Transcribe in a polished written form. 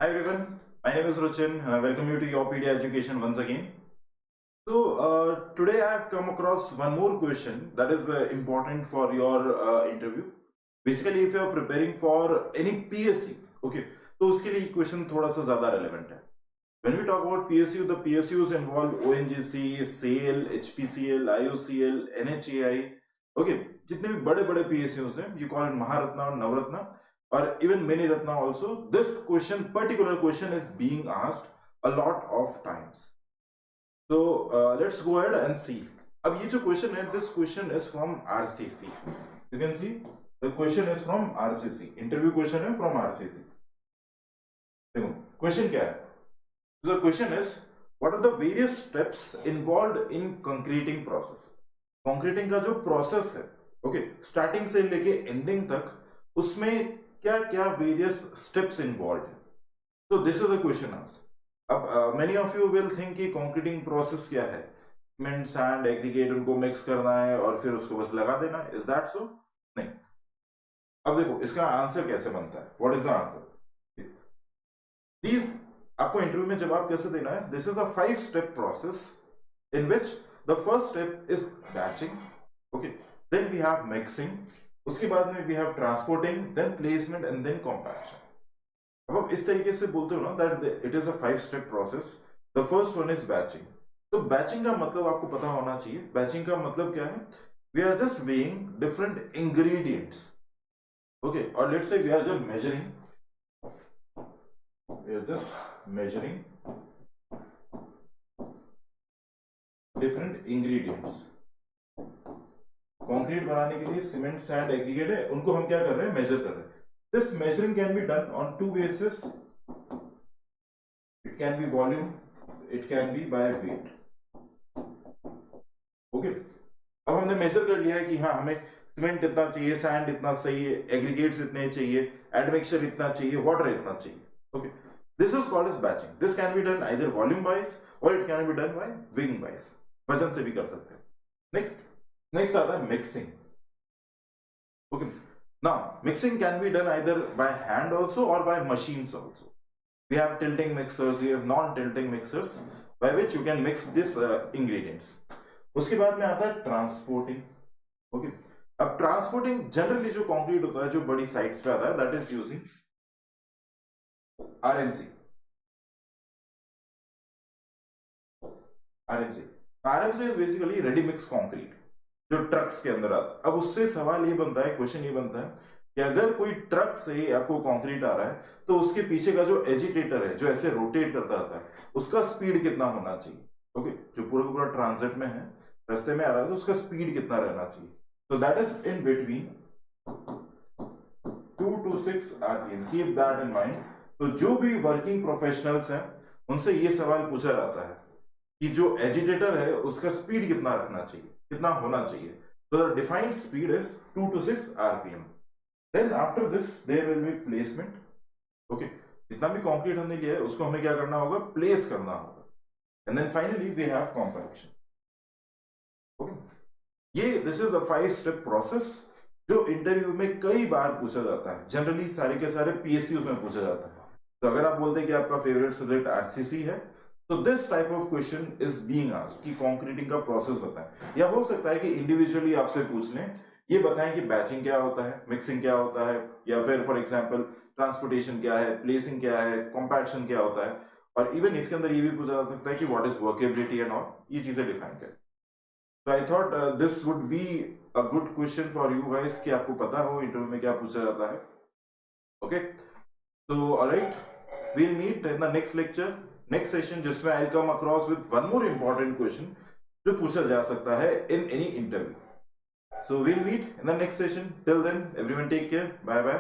Hi everyone, my name is Ruchin and I welcome you to Yourpedia Education once again. Today I have come across one more question that is important for your interview. Basically, if you are preparing for any PSU, okay, तो उसके लिए question थोड़ा सा ज्यादा relevant है. When we talk about PSU, the PSUs involve ONGC, SAIL, HPCL, IOCL, NHAI. Okay, जितने भी बड़े बड़े PSUs हैं, you call it Maharatna or Navratna, or even Mini Ratna also. This particular question is being asked a lot of times. So let's go ahead and see. अब ये जो question है, this question is from RCC. You can see the question is from RCC. Interview question है from RCC. देखो question क्या है? So the question is, what are the various steps involved in concreting process? Concreting का जो process है, okay, starting से लेके ending तक, उसमें क्या क्या वेरियस स्टेप्स इन्वॉल्व है. तो this is the question answer. अब many of you will think कि कंक्रीटिंग प्रोसेस क्या है, सीमेंट सैंड एग्रीगेट उनको मिक्स करना है और फिर उसको बस लगा देना है. Is that so? नहीं. अब देखो इसका आंसर कैसे बनता है. What is the answer? Please आपको इंटरव्यू में जवाब कैसे देना है. This is a 5 step process in which the first step is batching. Okay, then we have mixing, उसके बाद में we have transporting, then placement and then compaction. अब आप इस तरीके से बोलते हो ना that it is a 5 step process. The first one is batching. तो बैचिंग का मतलब आपको पता होना चाहिए. बैचिंग का मतलब क्या है? We are just weighing different ingredients. Okay, और let's say we are just measuring different ingredients. Concrete बनाने के लिए सीमेंट सैंड एग्रीगेट है, उनको हम क्या कर रहे हैं? मेजर कर रहे हैं. This measuring can be done on 2 basis. It can B volume, it can B by weight. Okay, अब हमने मेजर कर लिया है कि हाँ हमें सीमेंट इतना चाहिए, सैंड इतना चाहिए, एग्रीगेट्स इतने चाहिए, एडमिक्सचर इतना चाहिए, वाटर इतना चाहिए. Okay, this is called as batching. This can be done either volume wise or it can be done by weighing wise. वजन से भी कर सकते हैं. नेक्स्ट आता है mixing. Okay, now mixing can be done either by hand also or by machines also. We have tilting mixers, we have non-tilting mixers by which you can mix this ingredients. उसके बाद में आता है transporting. Okay, अब transporting generally जो concrete होता है जो बड़ी साइट्स पे आता है that is using RMC. RMC is basically ready mix concrete जो ट्रक्स के अंदर आता है. अब उससे सवाल ये बनता है, क्वेश्चन ये बनता है कि अगर कोई ट्रक से आपको कंक्रीट आ रहा है तो उसके पीछे का जो एजिटेटर है जो ऐसे रोटेट करता आता है उसका स्पीड कितना होना चाहिए. ओके, जो पूरा ट्रांजिट में है, रास्ते में आ रहा है, तो उसका स्पीड कितना रहना चाहिए. तो that is in between 2 to 6 RPM. Keep that in mind. तो जो भी वर्किंग प्रोफेशनल्स हैं उनसे ये सवाल पूछा जाता है कि जो एजिटेटर है उसका स्पीड कितना रखना चाहिए, कितना होना चाहिए. So the defined speed is 2 to 6 RPM. Then after this there will be placement. Okay, जितना भी कंक्रीट हमने लिया है उसको हमें क्या करना होगा? प्लेस करना होगा. And then finally we have compaction. Okay, ये this is a 5 step process जो इंटरव्यू में कई बार पूछा जाता है. जनरली सारे के सारे PSUs में पूछा जाता है. तो अगर आप बोलते हैं कि आपका फेवरेट सब्जेक्ट RCC है तो this type of question is being asked कि कंक्रीटिंग का प्रोसेस बताएं. या हो सकता है कि इंडिविजुअली आपसे पूछ लें, ये बताएं कि बैचिंग क्या होता है, मिक्सिंग क्या होता है, या फिर फॉर एग्जांपल ट्रांसपोर्टेशन क्या है, प्लेसिंग क्या है, कॉम्पैक्शन क्या होता है. और इवन इसके अंदर ये भी पूछा जा सकता है कि what is workability and all. ये चीजें डिफाइन करें. तो I thought this would be a good question for you guys कि आपको पता हो इंटरव्यू में क्या पूछा जाता है. ओके, तो alright, we'll meet in the next lecture, next session, जिसमें I'll come across with one more important question जो पूछा जा सकता है in any interview. So we'll meet in the next session. Till then, everyone take care. Bye bye.